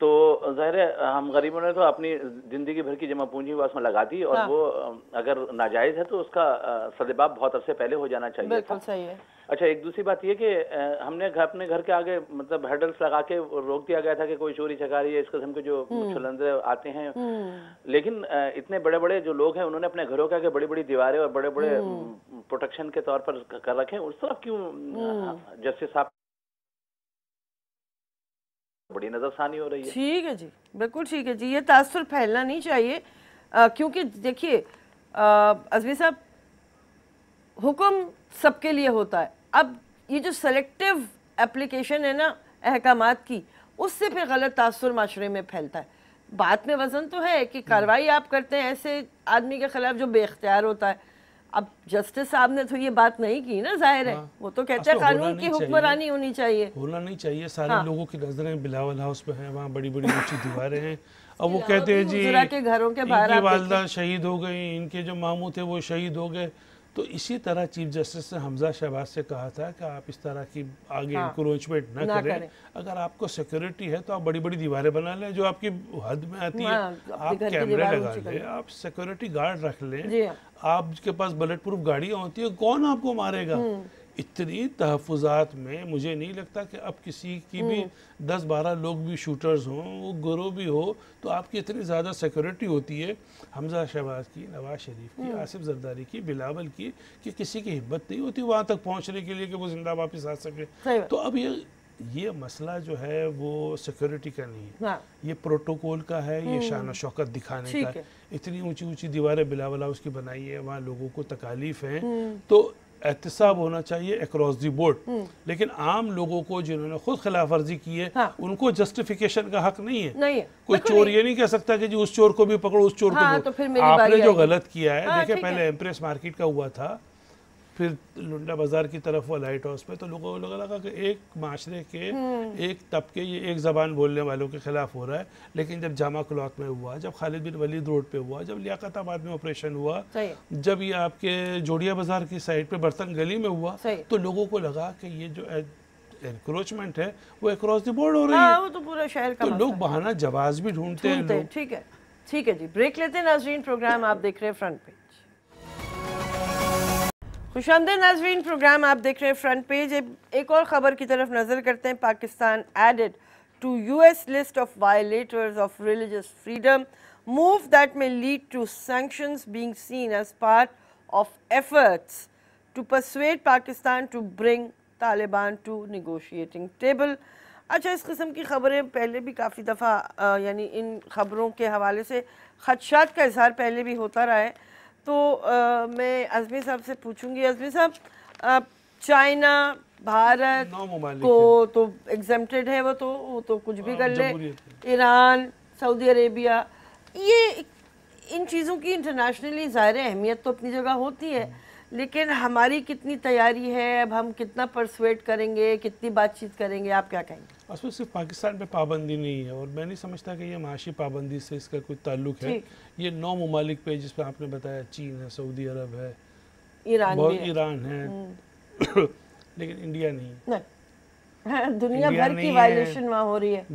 तो जाहिर है हम गरीबों ने तो अपनी जिंदगी भर की जमा पूंजी उसमें लगा दी और वो अगर नाजायज है तो उसका सदेबाब बहुत अरसे पहले हो जाना चाहिए। बिल्कुल सही है। अच्छा, एक दूसरी बात ये कि हमने अपने घर के आगे मतलब हर्डल्स लगा के रोक दिया गया था कि कोई चोरी चकारी इस किस्म के जो छुलंदे आते हैं, लेकिन इतने बड़े बड़े जो लोग हैं उन्होंने अपने घरों के आगे बड़ी बड़ी दीवारें और बड़े बड़े प्रोटेक्शन के तौर पर कर रखे हैं। उस तरफ क्यों जस्टिस साहब बड़ी नजरसानी हो रही है? ठीक है जी, बिल्कुल ठीक है जी, ये तासुर फैलना नहीं चाहिए। क्योंकि देखिए अज़मी साहब, हुक्म सबके लिए होता है। अब ये जो सेलेक्टिव एप्लीकेशन है ना अहकामात की, उससे फिर गलत तासुर माशरे में फैलता है। बात में वजन तो है कि कार्रवाई आप करते हैं ऐसे आदमी के खिलाफ जो बेख्तियार होता है। अब जस्टिस साहब ने तो ये बात नहीं की ना, जाहिर है वो तो कहते हैं कानून की हुक्मरानी होनी चाहिए, होना नहीं चाहिए। सारे लोगों की नजरें बिलावल हाउस पे हैं, वहाँ बड़ी बड़ी ऊंची दीवारें हैं। अब वो कहते हैं जी के घरों के बाहर इनकी वालदा शहीद हो गई, इनके जो मामू थे वो शहीद हो गए। तो इसी तरह चीफ जस्टिस ने हमजा शहबाज से कहा था कि आप इस तरह की आगे इंक्रोचमेंट न करें। अगर आपको सिक्योरिटी है तो आप बड़ी बड़ी दीवारें बना लें जो आपकी हद में आती है, आप कैमरे लगा लें, आप सिक्योरिटी गार्ड रख लें, आपके पास बुलेट प्रूफ गाड़ियाँ होती है, कौन आपको मारेगा? इतनी तहफ़्फ़ुज़ात में मुझे नहीं लगता कि अब किसी की भी 10-12 लोग भी शूटर्स हों, वो गिरोह भी हो, तो आपकी इतनी ज़्यादा सिक्योरिटी होती है हमजा शहबाज की, नवाज शरीफ की, आसिफ जरदारी की, बिलावल की, कि किसी की हिम्मत नहीं होती वहाँ तक पहुँचने के लिए कि वो जिंदा वापस आ सके। तो अब ये मसला जो है वो सिक्योरिटी का नहीं है, ये प्रोटोकॉल का है, ये शान शौकत दिखाने का है। इतनी ऊंची ऊंची दीवारें बिलावल हाउस की बनाई है, वहाँ लोगों को तकालीफ है, तो एहतसाब होना चाहिए अक्रॉस दी बोर्ड। लेकिन आम लोगों को जिन्होंने खुद खिलाफ वर्जी की है, उनको जस्टिफिकेशन का हक नहीं है। कोई चोर ये नहीं कह सकता कि जी उस चोर को भी पकड़ो, उस चोर को भी। आपने जो गलत किया है, देखिए पहले एम्प्रेस मार्केट का हुआ था, फिर लुंडा बाजार की तरफ वो लाइट हाउस पे, तो लोगों को लगा कि एक माशरे के एक तबके, ये एक ज़बान बोलने वालों के खिलाफ हो रहा है। लेकिन जब जामा क्लॉथ में हुआ, जब खालिद बिन वलीद रोड पे हुआ, जब लियाकताबाद में ऑपरेशन हुआ, जब ये आपके जोड़िया बाजार की साइड पे बर्तन गली में हुआ, तो लोगों को लगा कि ये जो एनक्रोचमेंट है वो अक्रॉस द बोर्ड हो रही है। वो तो पूरा शहर का, तो लोग बहाना जवाज भी ढूंढते हैं। ठीक है, ठीक है जी, ब्रेक लेते हैं नाज़रीन। प्रोग्राम आप देख रहे हैं फ्रंट पेज। खुशामदीद नाज़रीन, प्रोग्राम आप देख रहे हैं फ्रंट पेज। एक और ख़बर की तरफ नज़र करते हैं। Pakistan added to US list of violators of religious freedom, move that may lead to sanctions being seen as part of efforts to persuade Pakistan to bring Taliban to negotiating table. अच्छा, इस किस्म की ख़बरें पहले भी काफ़ी दफ़ा यानी इन ख़बरों के हवाले से खदशात का इजहार पहले भी होता रहा है। तो मैं अज़मी साहब से पूछूंगी, अज़मी साहब, चाइना भारत को तो एग्जेम्प्टेड है, वो तो कुछ भी कर ले, ईरान, सऊदी अरेबिया, ये इन चीज़ों की इंटरनेशनली ज़ाहिर अहमियत तो अपनी जगह होती है, लेकिन हमारी कितनी तैयारी है, अब हम कितना परसुएट करेंगे, कितनी बातचीत करेंगे, आप क्या कहेंगे? असल सिर्फ पाकिस्तान पे पाबंदी नहीं है, और मैं नहीं समझता कि ये माशी पाबंदी से इसका कोई ताल्लुक है। ये 9 ममालिक पे, जिस पर आपने बताया चीन है, सऊदी अरब है, ईरान है, लेकिन इंडिया नहीं। दुनिया भर की वायलेशन वहाँ हो रही है।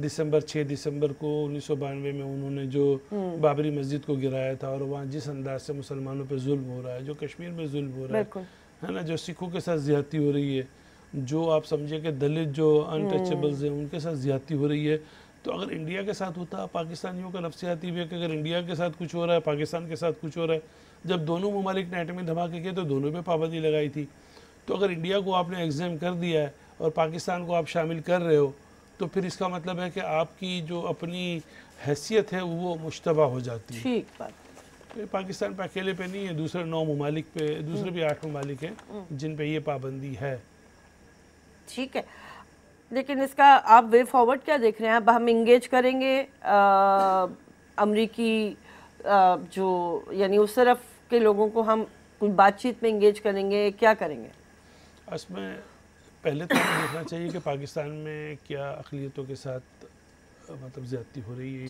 6 दिसंबर को 1992 में उन्होंने जो बाबरी मस्जिद को गिराया था, और वहाँ जिस अंदाज से मुसलमानों पे जुल्म हो रहा है, जो कश्मीर में जुल्म हो रहा है ना, जो सिखों के साथ ज्यादती हो रही है, जो आप समझे कि दलित जो अनटचेबल्स हैं उनके साथ ज्यादती हो रही है। तो अगर इंडिया के साथ होता, पाकिस्तानियों का नफ्सियाती भी है कि अगर इंडिया के साथ कुछ हो रहा है, पाकिस्तान के साथ कुछ हो रहा है। जब दोनों ममालिक ने एटमी धमाके किए तो दोनों पे पाबंदी लगाई थी। तो अगर इंडिया को आपने एग्जाम कर दिया है और पाकिस्तान को आप शामिल कर रहे हो, तो फिर इसका मतलब है कि आपकी जो अपनी हैसियत है वो मुश्तबा हो जाती है। ठीक बात। तो पाकिस्तान पे अकेले पे नहीं है, दूसरे 9 ममालिक पे, दूसरे भी 8 ममालिक हैं जिन पे ये पाबंदी है। ठीक है, लेकिन इसका आप वे फॉरवर्ड क्या देख रहे हैं? अब हम इंगेज करेंगे अमरीकी जो यानी उस तरफ के लोगों को हम कुछ बातचीत में इंगेज करेंगे, क्या करेंगे? इसमें पहले तो हमें देखना चाहिए कि पाकिस्तान में क्या अक़लियतों के साथ मतलब ज़्यादती हो रही है,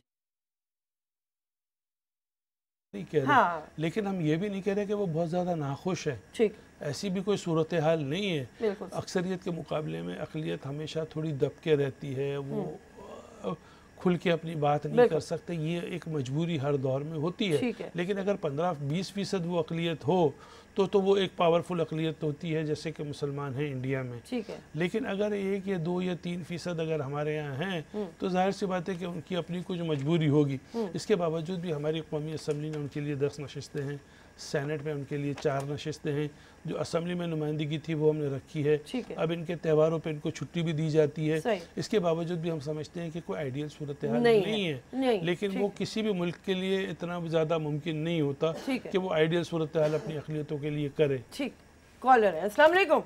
नहीं कह रहे। हाँ। लेकिन हम ये भी नहीं कह रहे कि वो बहुत ज़्यादा नाखुश है। ठीक, ऐसी भी कोई सूरत हाल नहीं है। अक्सरियत के मुकाबले में अक़लियत हमेशा थोड़ी दबके रहती है, वो खुल के अपनी बात नहीं कर सकते, ये एक मजबूरी हर दौर में होती है। लेकिन अगर 15-20% वो अक़लियत हो तो वो एक पावरफुल अक़लियत होती है, जैसे कि मुसलमान हैं इंडिया में। ठीक है। लेकिन अगर 1 या 2 या 3% अगर हमारे यहाँ हैं तो जाहिर सी बात है कि उनकी अपनी कुछ मजबूरी होगी। इसके बावजूद भी हमारी कौमी असम्बली ने उनके लिए 10 नशिस्तें हैं, सेनेट में उनके लिए 4 नशिस्तें हैं, जो असम्बली में नुमाइंदगी थी वो हमने रखी है। अब इनके त्योहारों पे इनको छुट्टी भी दी जाती है। इसके बावजूद भी हम समझते हैं कि कोई आइडियल सूरत हाल नहीं है। लेकिन वो किसी भी मुल्क के लिए इतना ज़्यादा मुमकिन नहीं होता कि वो आइडियल सूरत हाल अपनी अक़लियतों के लिए करे। ठीक, कॉलर है। अस्सलाम वालेकुम।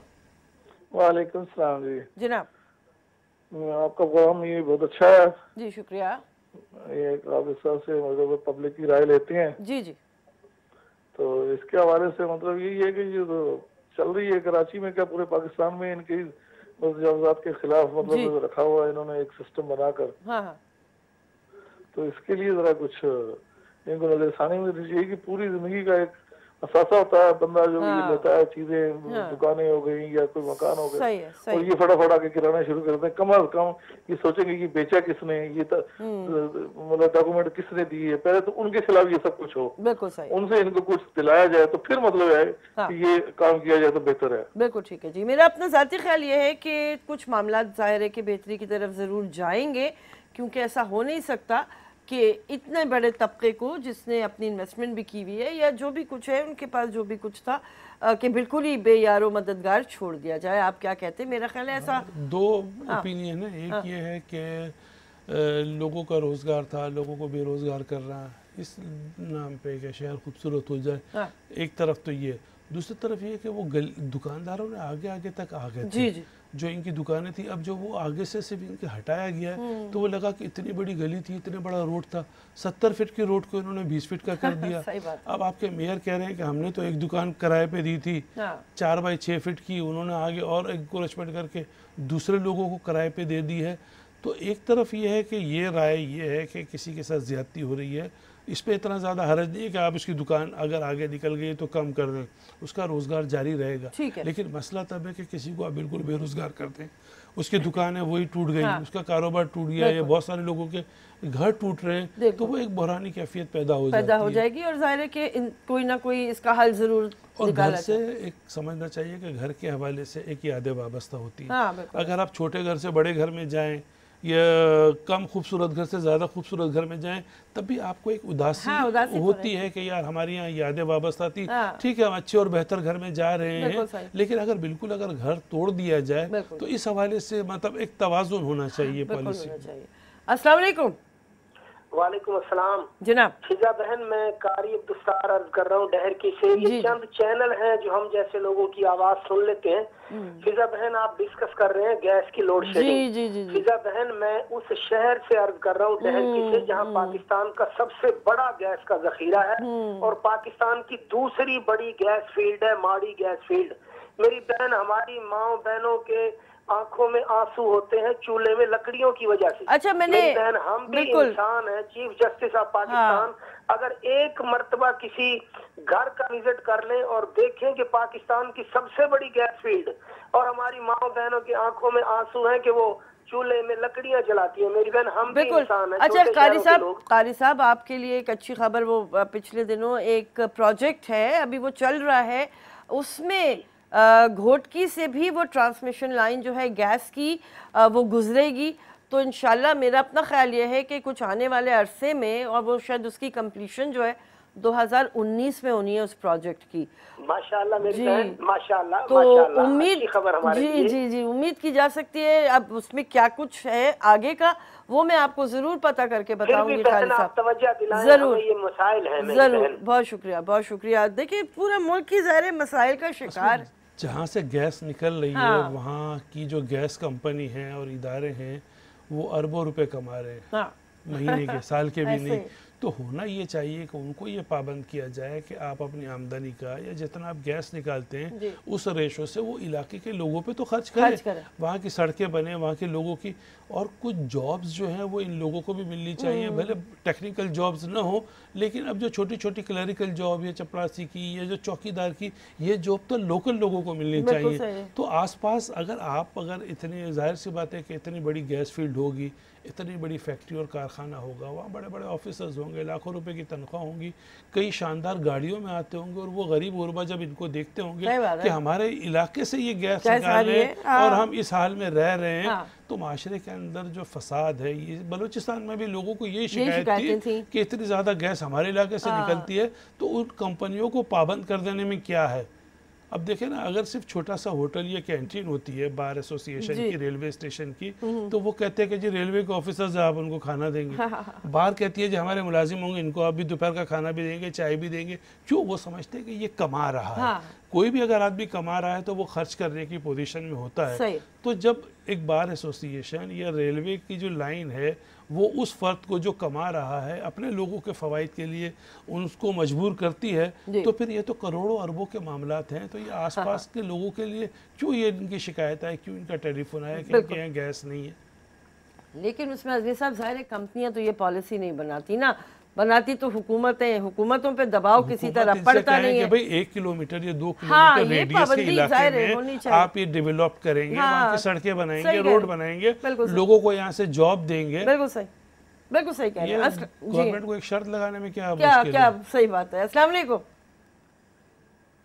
वालेकुम सलाम जी। जनाब, आपका प्रोग्राम ये बहुत अच्छा है जी, शुक्रिया। ये आप इस तरह से मतलब पब्लिक की राय लेते हैं। जी जी। तो इसके हवाले से मतलब यही है कि ये तो चल रही है कराची में, क्या पूरे पाकिस्तान में इनकी मुजावजात के खिलाफ मतलब रखा हुआ है इन्होंने एक सिस्टम बनाकर। हाँ। तो इसके लिए जरा कुछ इनको नजरसानी में चाहिए कि पूरी जिंदगी का एक असासा होता है बंदा जो ये लेता है चीजें, दुकानें हो गई या कोई मकान हो गया, और ये फटाफट आके किराना शुरू करते हैं। कम अज कम ये सोचेंगे कि बेचा किसने, ये मतलब डॉक्यूमेंट किसने दिए, पहले तो उनके खिलाफ ये सब कुछ हो, उनसे इनको कुछ दिलाया जाए तो फिर मतलब है कि ये काम किया जाए तो बेहतर है। बिल्कुल ठीक है जी। मेरा अपना ज़ाती ख्याल ये है कि कुछ मामला ज़ाहिर है कि बेहतरी की तरफ ज़रूर जाएंगे, क्योंकि ऐसा हो नहीं सकता कि इतने बड़े तबके को जिसने अपनी इन्वेस्टमेंट भी की हुई है या जो भी कुछ है उनके पास जो भी कुछ था कि बिल्कुल ही बेयारो मददगार छोड़ दिया जाए। आप क्या कहते हैं? मेरा ख्याल है ऐसा 2 ओपिनियन है। एक ये है कि लोगों का रोज़गार था, लोगों को बेरोज़गार कर रहा इस नाम पे कि शहर खूबसूरत हो जाए। एक तरफ तो ये, दूसरी तरफ ये कि वो दुकानदारों ने आगे आगे तक आ गए थे। जो इनकी दुकानें थी, अब जो वो आगे से सिर्फ इनके हटाया गया है तो वो लगा कि इतनी बड़ी गली थी, इतने बड़ा रोड था, 70 फीट की रोड को इन्होंने 20 फीट का कर दिया। अब आपके मेयर कह रहे हैं कि हमने तो एक दुकान किराए पे दी थी 4 बाई 6 फीट की, उन्होंने आगे और एनक्रोचमेंट करके दूसरे लोगों को किराए पे दे दी है। तो एक तरफ ये है कि ये राय ये है कि किसी के साथ ज़्यादती हो रही है, इस पर इतना ज़्यादा हरज नहीं है कि आप उसकी दुकान अगर आगे निकल गई तो कम कर दें, उसका रोज़गार जारी रहेगा। लेकिन मसला तब है कि किसी को आप बिल्कुल बेरोज़गार कर दें, उसकी दुकान है वही टूट गई, उसका कारोबार टूट गया, या बहुत सारे लोगों के घर टूट रहे हैं, तो वो एक बहरानी कैफियत पैदा हो जाएगी और जाहिर है कि कोई ना कोई इसका हल ज़रूर। और घर से एक समझना चाहिए कि घर के हवाले से एक यादें वाबस्ता होती है। अगर आप छोटे घर से बड़े घर में जाएँ या कम खूबसूरत घर से ज़्यादा खूबसूरत घर में जाएं, तब भी आपको एक उदासी होती है कि यार हमारी यहाँ यादें वाबस्ता थी। ठीक है, हम अच्छे और बेहतर घर में जा रहे हैं, लेकिन अगर बिल्कुल अगर घर तोड़ दिया जाए तो इस हवाले से मतलब एक तवाज़ुन होना चाहिए पॉलिसी। अस्सलाम वालेकुम। वालेकुम अस्सलाम जनाब। फिजा बहन, मैं कारी अब्दुस्तार अर्ज कर रहा हूँ डहर की से। ये चंद चैनल हैं जो हम जैसे लोगों की आवाज सुन लेते हैं। फिजा बहन, आप डिस्कस कर रहे हैं गैस की लोड शेडिंग। फिजा बहन, मैं उस शहर से अर्ज कर रहा हूँ डहर की से जहाँ पाकिस्तान का सबसे बड़ा गैस का जखीरा है और पाकिस्तान की दूसरी बड़ी गैस फील्ड है माड़ी गैस फील्ड। मेरी बहन, हमारी माँ बहनों के आंखों में आंसू होते हैं चूल्हे में लकड़ियों की वजह से। अच्छा, मैंने बहन, हम भी इंसान हैं। चीफ जस्टिस ऑफ पाकिस्तान अगर एक मर्तबा किसी घर का विजिट कर ले और देखें कि पाकिस्तान की सबसे बड़ी गैस फील्ड और हमारी माँ बहनों की आंखों में आंसू हैं कि वो चूल्हे में लकड़ियां जलाती है। मेरी बहन, हम भी इंसान हैं। अच्छा कारी साहब, आपके लिए एक अच्छी खबर, वो पिछले दिनों एक प्रोजेक्ट है अभी वो चल रहा है, उसमें घोटकी से भी वो ट्रांसमिशन लाइन जो है गैस की वो गुजरेगी। तो इंशाल्लाह मेरा अपना ख्याल ये है कि कुछ आने वाले अरसे में, और वो शायद उसकी कंप्लीशन जो है 2019 में होनी है उस प्रोजेक्ट की। माशाल्लाह मेरी बहन, माशाल्लाह। तो उम्मीद जी उम्मीद की जा सकती है। अब उसमें क्या कुछ है आगे का वो मैं आपको जरूर पता करके बताऊंगी। जरूर, ये मसाइल हैं। जरूर, बहुत शुक्रिया। देखिए, पूरा मुल्क ही ज़ाहिर मसाइल का शिकार। जहाँ से गैस निकल रही है वहाँ की जो गैस कंपनी है और इदारे हैं वो अरबों रुपए कमा रहे हैं महीने के, साल के भी नहीं। तो होना ये चाहिए कि उनको ये पाबंद किया जाए कि आप अपनी आमदनी का या जितना आप गैस निकालते हैं उस रेशो से वो इलाके के लोगों पे तो खर्च करें। वहाँ की सड़कें बने, वहाँ के लोगों की, और कुछ जॉब्स जो हैं वो इन लोगों को भी मिलनी चाहिए। भले टेक्निकल जॉब्स ना हो, लेकिन अब जो छोटी छोटी क्लरिकल जॉब या चपरासी की या जो चौकीदार की, ये जॉब तो लोकल लोगों को मिलनी चाहिए। तो आसपास अगर इतनी, जाहिर सी बात है कि इतनी बड़ी गैस फील्ड होगी, इतनी बड़ी फैक्ट्री और कारखाना होगा, वहाँ बड़े बड़े ऑफिसर्स होंगे, लाखों रुपए की तनख्वाह होंगी, कई शानदार गाड़ियों में आते होंगे, और वो गरीब गुरबा जब इनको देखते होंगे कि हमारे इलाके से ये गैस निकाल रहे हैं और हम इस हाल में रह रहे हैं, तो माशरे के अंदर जो फसाद है, ये बलूचिस्तान में भी लोगों को ये शिकायत थी कि इतनी ज़्यादा गैस हमारे इलाके से निकलती है, तो उन कंपनियों को पाबंद कर देने में क्या है। अब देखें ना, अगर सिर्फ छोटा सा होटल या कैंटीन होती है बार एसोसिएशन की, रेलवे स्टेशन की, तो वो कहते हैं कि जी रेलवे के ऑफिसर्स आप उनको खाना देंगे। बार कहती है जी हमारे मुलाजिम होंगे, इनको आप भी दोपहर का खाना भी देंगे, चाय भी देंगे। क्यों? वो समझते हैं कि ये कमा रहा है। कोई भी अगर आदमी कमा रहा है तो वो खर्च करने की पोजीशन में होता है। तो जब एक बार एसोसिएशन या रेलवे की जो लाइन है वो उस फर्द को जो कमा रहा है अपने लोगों के फ़वाइद के लिए उनको मजबूर करती है, तो फिर ये तो करोड़ों अरबों के मामलात हैं। तो ये आसपास के लोगों के लिए क्यों ये इनकी शिकायत है, क्यों इनका टेलीफोन आया कि इनके यहाँ गैस नहीं है। लेकिन उसमें अजमी साहब ज़ाहिर है कंपनियां तो ये पॉलिसी नहीं बनाती ना, बनाती तो हुकूमतें, हुकूमतों पे दबाव किसी तरह पड़ता नहीं है। भाई 1 किलोमीटर या 2 किलोमीटर रेडियस के इलाके में आप ये डेवलप करेंगे, वहाँ की सड़कें बनाएंगे, रोड बनाएंगे, लोगों को यहाँ से जॉब देंगे। बिल्कुल सही, बिल्कुल सही कह रहे हैं। गवर्नमेंट को एक शर्त लगाने में क्या क्या सही बात है। अस्सलाम वालेकुम।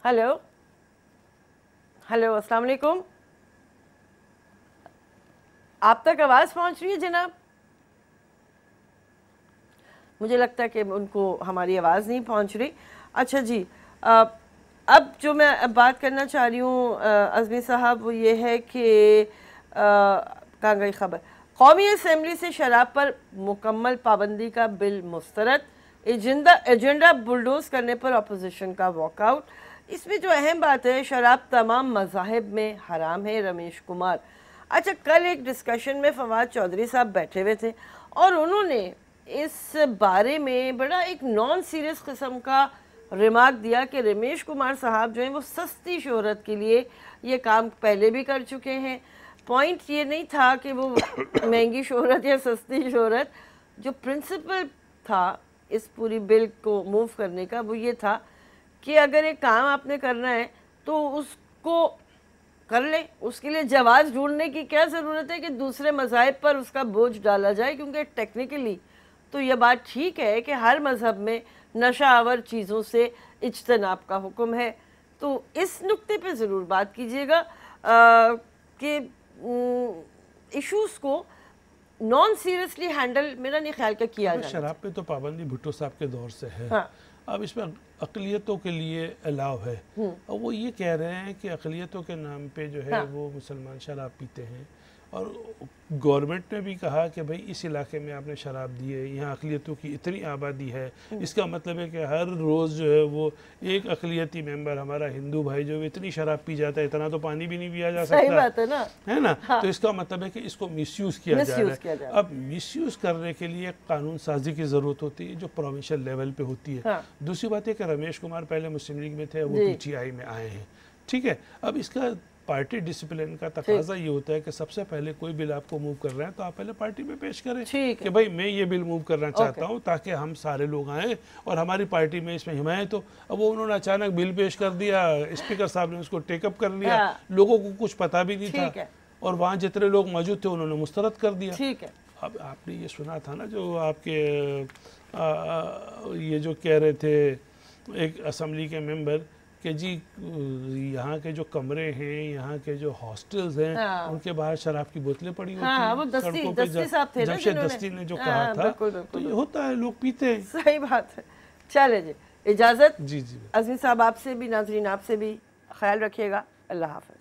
हेलो हेलो, अस्सलाम वालेकुम। आप तक आवाज़ पहुँच रही है जनाब? मुझे लगता है कि उनको हमारी आवाज़ नहीं पहुंच रही। अच्छा जी, अब जो मैं बात करना चाह रही हूँ अज़मी साहब, वो ये है कि कहाँ गई खबर, कौमी असम्बली से शराब पर मुकम्मल पाबंदी का बिल मुस्तरद, एजेंडा बुलडोज करने पर अपोजिशन का वॉकआउट। इसमें जो अहम बात है, शराब तमाम मज़ाहिब में हराम है, रमेश कुमार। अच्छा, कल एक डिस्कशन में फवाद चौधरी साहब बैठे हुए थे और उन्होंने इस बारे में बड़ा एक नॉन सीरियस किस्म का रिमार्क दिया कि रमेश कुमार साहब जो हैं वो सस्ती शोहरत के लिए ये काम पहले भी कर चुके हैं। पॉइंट ये नहीं था कि वो महंगी शोहरत या सस्ती शोहरत, जो प्रिंसिपल था इस पूरी बिल को मूव करने का वो ये था कि अगर एक काम आपने करना है तो उसको कर ले, उसके लिए जवाज़ ढूंढने की क्या ज़रूरत है कि दूसरे मज़ाहिब पर उसका बोझ डाला जाए, क्योंकि टेक्निकली तो ये बात ठीक है कि हर मज़हब में नशा आवर चीज़ों से इज्तनाब का हुक्म है। तो इस नुक्ते पे ज़रूर बात कीजिएगा कि इशूज़ को नॉन सीरियसली हैंडल मेरा नहीं ख्याल का किया जाए। शराब पे तो पाबंदी भुट्टो साहब के दौर से है। हाँ। अब इसमें अक़लियतों के लिए अलाव है और वो ये कह रहे हैं कि अक़लियतों के नाम पे जो है वो मुसलमान शराब पीते हैं, और गवर्नमेंट ने भी कहा कि भाई इस इलाके में आपने शराब दी है, यहाँ अक़लियतों की इतनी आबादी है, इसका मतलब है कि हर रोज़ जो है वो एक अक़लियती मेंबर हमारा हिंदू भाई जो इतनी शराब पी जाता है, इतना तो पानी भी नहीं पिया जा सकता। सही बात है ना, है ना। हाँ। तो इसका मतलब है कि इसको मिसयूज़ किया जा रहा है। अब मिसयूज़ करने के लिए कानून साजी की ज़रूरत होती है जो प्रोविंशियल लेवल पे होती है। हाँ। दूसरी बात है कि रमेश कुमार पहले मुस्लिम लीग में थे, वो PTI में आए हैं, ठीक है। अब इसका पार्टी डिसिप्लिन का तकाजा ये होता है कि सबसे पहले कोई बिल आपको मूव कर रहे हैं तो आप पहले पार्टी में पेश करें कि भाई मैं ये बिल मूव करना चाहता हूँ ताकि हम सारे लोग आए और हमारी पार्टी में इसमें हिमायत हो। अब वो उन्होंने अचानक बिल पेश कर दिया, स्पीकर साहब ने उसको टेकअप कर लिया, लोगों को कुछ पता भी नहीं था और वहाँ जितने लोग मौजूद थे उन्होंने मुस्तरद कर दिया। अब आपने ये सुना था ना जो आपके ये जो कह रहे थे एक असम्बली के मेंबर कि जी यहाँ के जो कमरे हैं, यहाँ के जो हॉस्टल्स हैं, उनके बाहर शराब की बोतलें पड़ी होती हैं। वो दस्ती साहब थे ना, जमशेद दस्ती ने जो कहा था, तो ये होता है, लोग पीते हैं। सही बात है। चले जी, इजाज़त। जी जी, अज़मी साहब आपसे भी, नाज़रीन आपसे भी ख्याल रखिएगा। अल्लाह हाफ़िज़।